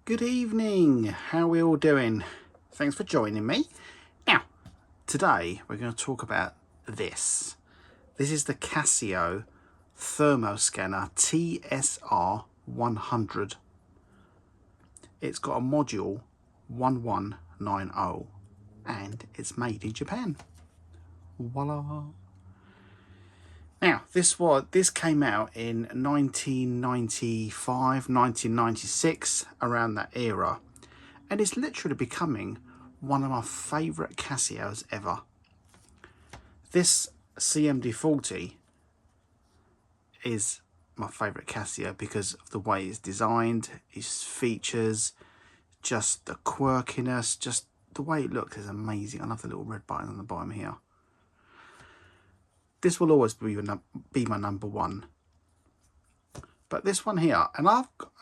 Good evening, how are we all doing? Thanks for joining me. Now, today we're going to talk about this. This is the Casio thermoscanner TSR-100. It's got a module 1190 and it's made in Japan. Voila! Now, this came out in 1995, 1996, around that era, and it's literally becoming one of my favourite Casios ever. This CMD40 is my favourite Casio because of the way it's designed, its features, just the quirkiness, just the way it looks is amazing. I love the little red button on the bottom here. This will always be my number one. But this one here,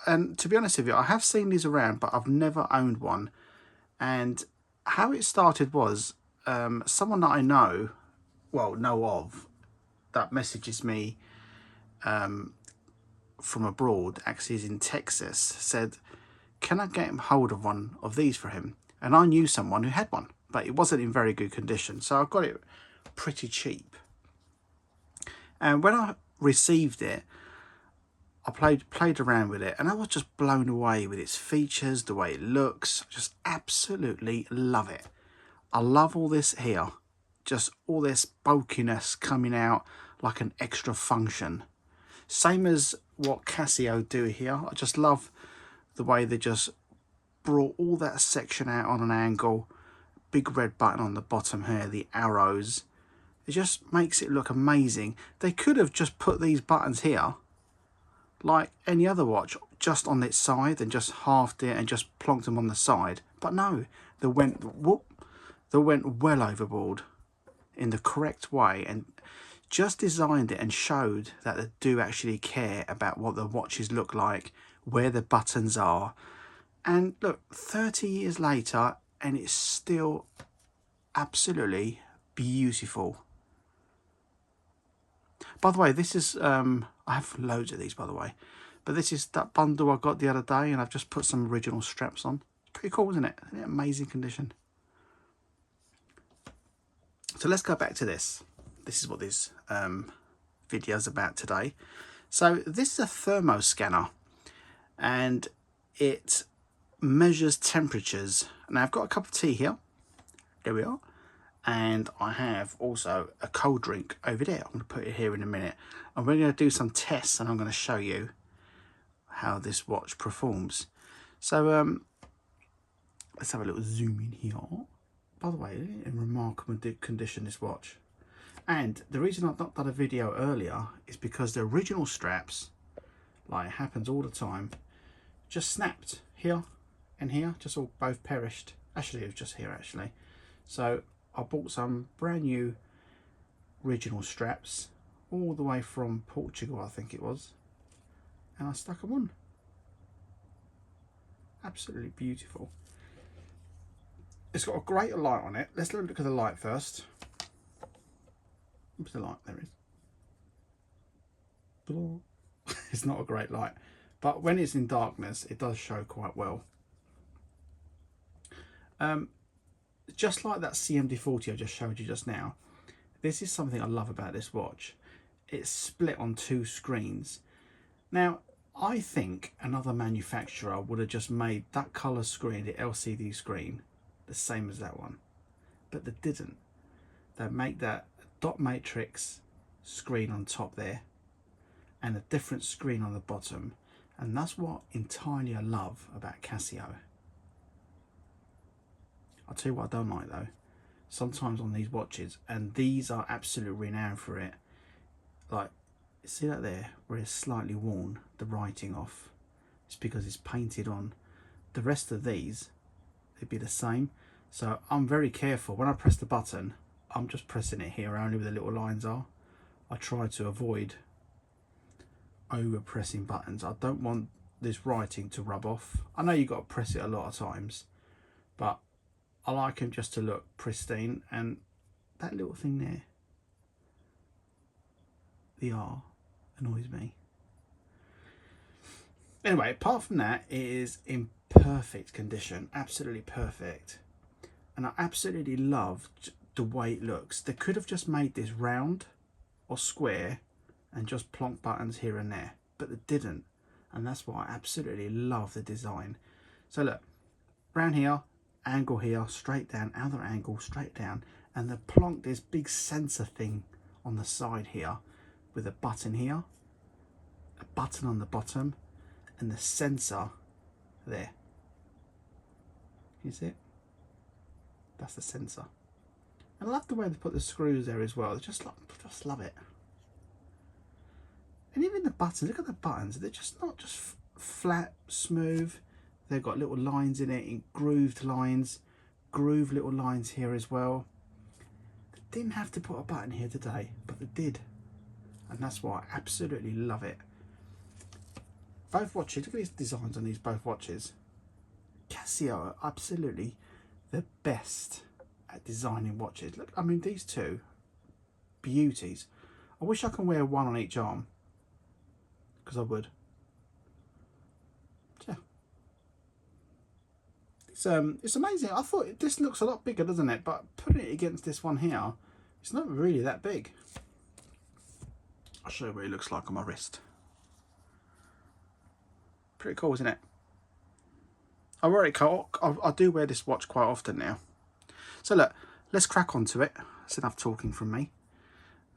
and to be honest with you, I have seen these around, but I've never owned one. And how it started was someone that I know of, that messages me from abroad, actually is in Texas, said, can I get hold of one of these for him? And I knew someone who had one, but it wasn't in very good condition, so I got it pretty cheap. And when I received it, I played around with it, and I was just blown away with its features, the way it looks. Just absolutely love it. I love all this here, just all this bulkiness coming out like an extra function. Same as what Casio do here. I just love the way they just brought all that section out on an angle. Big red button on the bottom here, the arrows. It just makes it look amazing. They could have just put these buttons here like any other watch, just on its side, and just halved it and just plonked them on the side. But no, they went well overboard in the correct way and just designed it and showed that they do actually care about what the watches look like, where the buttons are. And look, 30 years later, and it's still absolutely beautiful. By the way, this is, I have loads of these, by the way, but this is that bundle I got the other day, and I've just put some original straps on. Pretty cool, isn't it? Amazing condition. So let's go back to this. This is what this video is about today. So this is a thermo scanner, and it measures temperatures. Now I've got a cup of tea here. There we are. And I have also a cold drink over there. I'm going to put it here in a minute. And we're going to do some tests, and I'm going to show you how this watch performs. So let's have a little zoom in here. By the way, in remarkable condition, this watch. And the reason I've not done a video earlier is because the original straps, like it happens all the time, just snapped here and here, just all both perished. Actually, it was just here actually. So I bought some brand new original straps all the way from Portugal, I think it was, and I stuck them on. Absolutely beautiful. It's got a great light on it. Let's look at the light first. Where's the light? There it is. It's not a great light, but when it's in darkness it does show quite well. Just like that CMD40 I just showed you just now, this is something I love about this watch. It's split on two screens. Now, I think another manufacturer would have just made that colour screen, the LCD screen, the same as that one. But they didn't. They make that dot matrix screen on top there and a different screen on the bottom. And that's what entirely I love about Casio. I'll tell you what I don't like though. Sometimes on these watches, and these are absolutely renowned for it, like, see that there where it's slightly worn, the writing off? It's because it's painted on. The rest of these, they'd be the same. So I'm very careful. When I press the button, I'm just pressing it here only where the little lines are. I try to avoid over pressing buttons. I don't want this writing to rub off. I know you've got to press it a lot of times, but I like them just to look pristine. And that little thing there, the R, annoys me. Anyway, apart from that, it is in perfect condition, absolutely perfect. And I absolutely loved the way it looks. They could have just made this round or square and just plonk buttons here and there, but they didn't, and that's why I absolutely love the design. So look, round here, angle here, straight down, other angle, straight down, and they plonked this big sensor thing on the side here with a button here, a button on the bottom, and the sensor there. You see it? That's the sensor. And I love the way they put the screws there as well. Just love it. And even the buttons, look at the buttons. They're just not just flat, smooth. They've got little lines in it, in grooved lines, grooved little lines here as well. They didn't have to put a button here today, but they did. And that's why I absolutely love it. Both watches, look at these designs on these both watches. Casio are absolutely the best at designing watches. Look, I mean, these two beauties. I wish I could wear one on each arm, because I would. Yeah, it's amazing. I thought this looks a lot bigger, doesn't it? But putting it against this one here, it's not really that big. I'll show you what it looks like on my wrist. Pretty cool, isn't it? I wear it. I do wear this watch quite often now. So look, let's crack on to it. That's enough talking from me.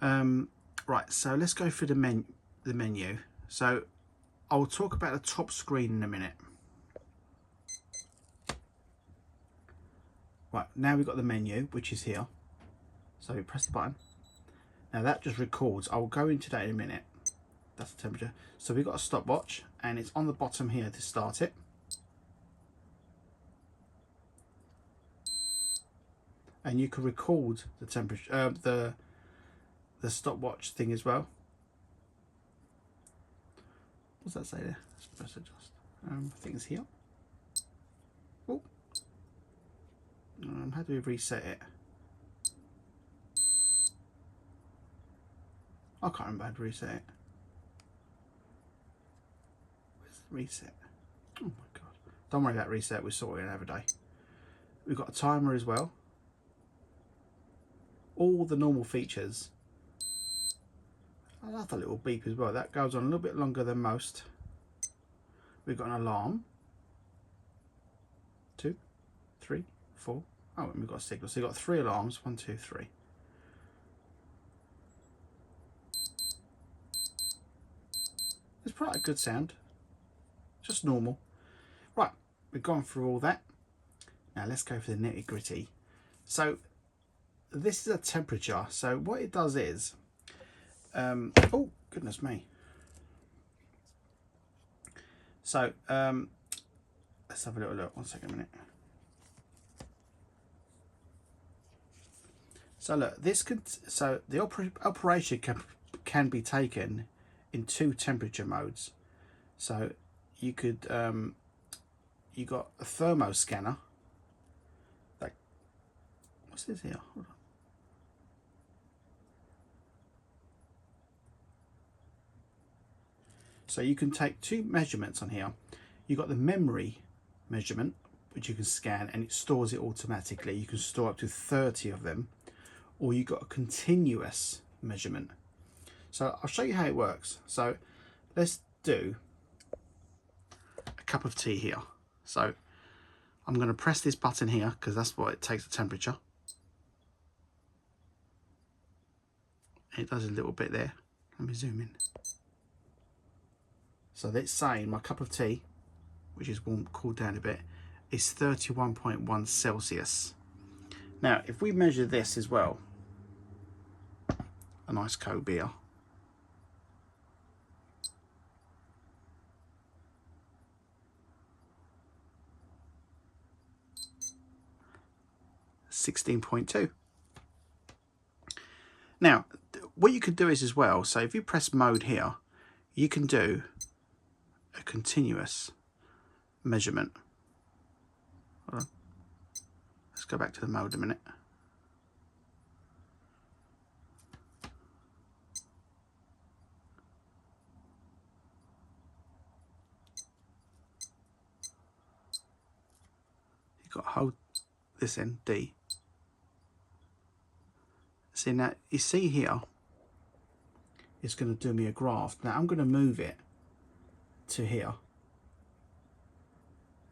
Right, so let's go through the menu. So I'll talk about the top screen in a minute. Right, now we've got the menu, which is here. So we press the button. Now that just records. I'll go into that in a minute. That's the temperature. So we've got a stopwatch, and it's on the bottom here to start it. And you can record the temperature, the stopwatch thing as well. What's that say there? Press adjust. I think it's here. Oh. How do we reset it? I can't remember how to reset it. Where's the reset? Oh my god. Don't worry about reset, we'll sort it out every day. We've got a timer as well. All the normal features. I love the little beep as well. That goes on a little bit longer than most. We've got an alarm. 2, 3, 4. Oh, and we've got a signal. So we've got 3 alarms. 1, 2, 3. It's quite a good sound. Just normal. Right, we've gone through all that. Now let's go for the nitty gritty. So this is a temperature. So what it does is, oh goodness me. So let's have a little look. 1 second, a minute. So look, this could. So the operation can be taken in 2 temperature modes. So you could you got a thermo scanner. Like, what's this here? Hold on. So you can take 2 measurements on here. You got the memory measurement, which you can scan and it stores it automatically. You can store up to 30 of them, or you got a continuous measurement. So I'll show you how it works. So let's do a cup of tea here. So I'm going to press this button here because that's what it takes the temperature. It does a little bit there. Let me zoom in. So that's saying my cup of tea, which is warm, cooled down a bit, is 31.1 Celsius. Now, if we measure this as well, a nice cold beer, (16.2). Now, what you could do is as well, so if you press mode here, you can do a continuous measurement. Hold on. Let's go back to the mode a minute. got to hold this end, D. See now, you see here, it's going to do me a graph. Now I'm going to move it to here.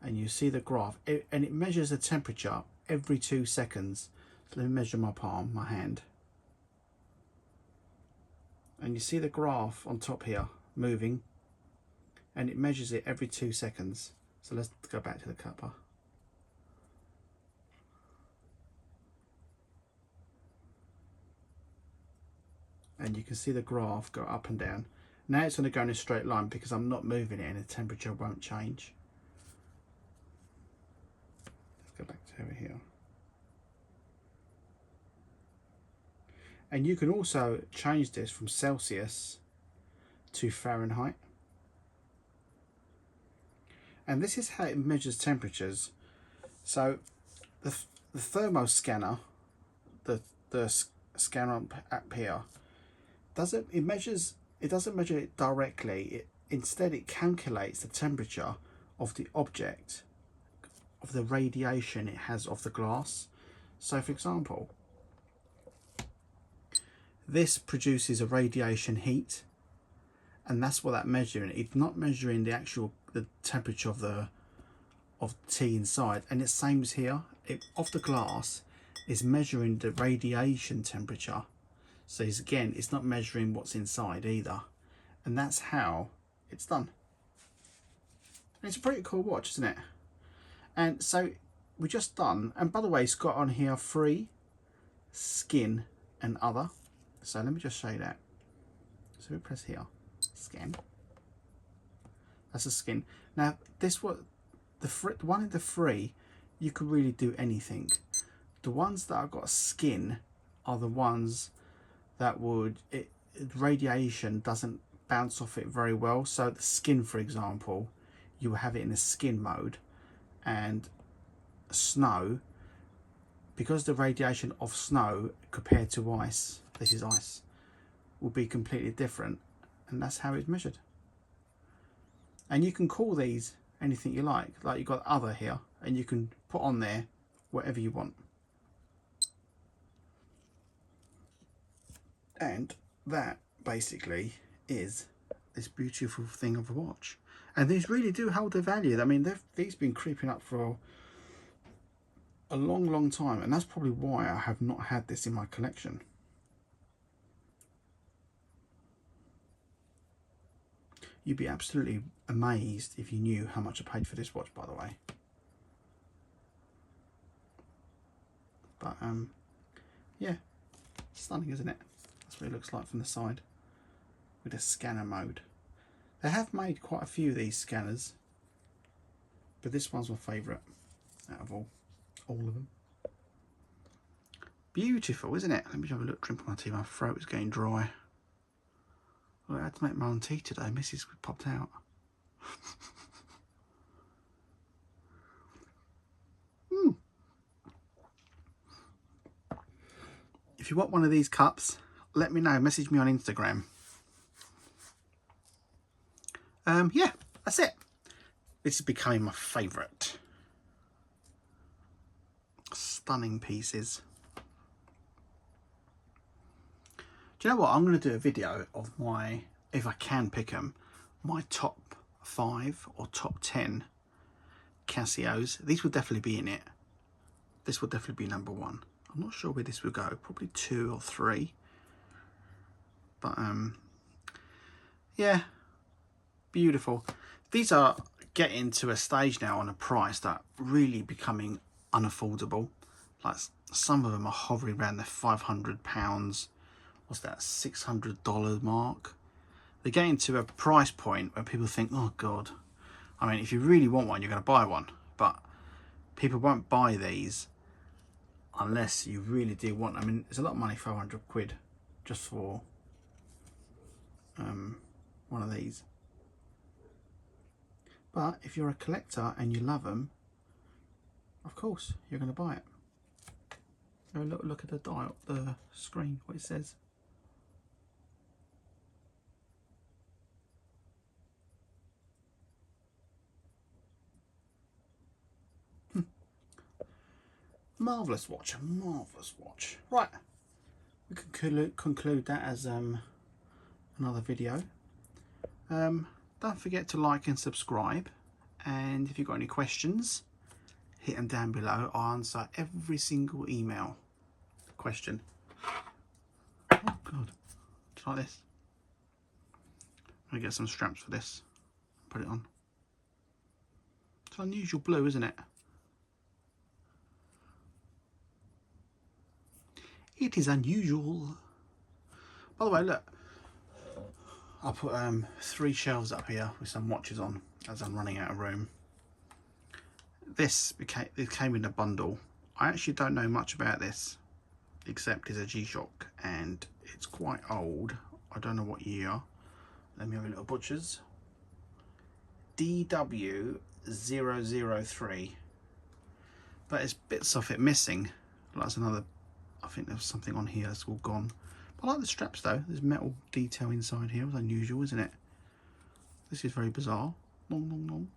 And you see the graph, and it measures the temperature every 2 seconds. So let me measure my palm, my hand. And you see the graph on top here, moving. And it measures it every 2 seconds. So let's go back to the cuppa. And you can see the graph go up and down. Now it's going to go in a straight line because I'm not moving it and the temperature won't change. Let's go back to over here. And you can also change this from Celsius to Fahrenheit. And this is how it measures temperatures. So the thermo scanner, the scanner up here, it doesn't measure it directly. Instead it calculates the temperature of the object, of the radiation it has off the glass. So for example, this produces a radiation heat, and that's what that's measuring. It's not measuring the temperature of the tea inside. And it's same as here. Off the glass is measuring the radiation temperature. So again, it's not measuring what's inside either. And that's how it's done. And it's a pretty cool watch, isn't it? And so we just done, and by the way, it's got on here free, skin and other. So let me just show you that. So we press here, scan. That's the skin. Now this one, the one in the free, you could really do anything. The ones that have got skin are the ones that radiation doesn't bounce off it very well. So the skin, for example, you will have it in a skin mode, and snow, because the radiation of snow compared to ice, this is ice, will be completely different, and that's how it's measured. And you can call these anything you like you've got other here, and you can put on there whatever you want. And that basically is this beautiful thing of a watch. And these really do hold their value. I mean, these been creeping up for a long time, and that's probably why I have not had this in my collection. You'd be absolutely amazed if you knew how much I paid for this watch, by the way. But yeah, stunning, isn't it? That's what it looks like from the side with a scanner mode. They have made quite a few of these scanners, but this one's my favourite out of all of them. Beautiful, isn't it? Let me have a look, drink my tea. My throat is getting dry. Well, I had to make my own tea today. Mrs. popped out. If you want one of these cups, let me know. Message me on Instagram. Yeah, that's it. This is becoming my favourite. Stunning pieces. Do you know what? I'm going to do a video of my, if I can pick them, my top 5 or top 10 Casios. These will definitely be in it. This will definitely be number 1. I'm not sure where this will go. Probably 2 or 3. But yeah, beautiful. These are getting to a stage now on a price that really becoming unaffordable. Like some of them are hovering around the £500. What's that, $600 mark? They're getting to a price point where people think, oh God. I mean, if you really want one, you're going to buy one. But people won't buy these unless you really do want. I mean, it's a lot of money, 400 quid, just for one of these. But if you're a collector and you love them, of course you're going to buy it. Have a look at the dial, the screen, what it says. Marvellous watch, a marvellous watch. Right, we can conclude that as another video. Don't forget to like and subscribe, and if you've got any questions, hit them down below. I answer every single email question. Oh god, just like this. I'm gonna get some straps for this, put it on. It's unusual blue, isn't it? It is unusual. By the way, look, I put 3 shelves up here with some watches on as I'm running out of room. It came in a bundle. I actually don't know much about this, except it's a G-Shock and it's quite old. I don't know what year. Let me have a little butcher's. DW003. But there's bits of it missing. That's another, I think there's something on here that's all gone. But I like the straps though. There's metal detail inside here. It's unusual, isn't it? This is very bizarre. Long.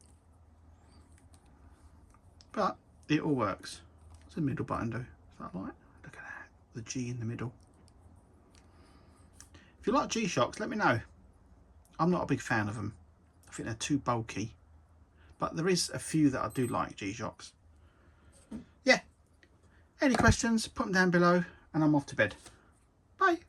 But it all works. It's a middle button though. Is that right? Look at that. The G in the middle. If you like G-Shocks, let me know. I'm not a big fan of them. I think they're too bulky. But there is a few that I do like, G-Shocks. Yeah. Any questions, put them down below and I'm off to bed. Bye.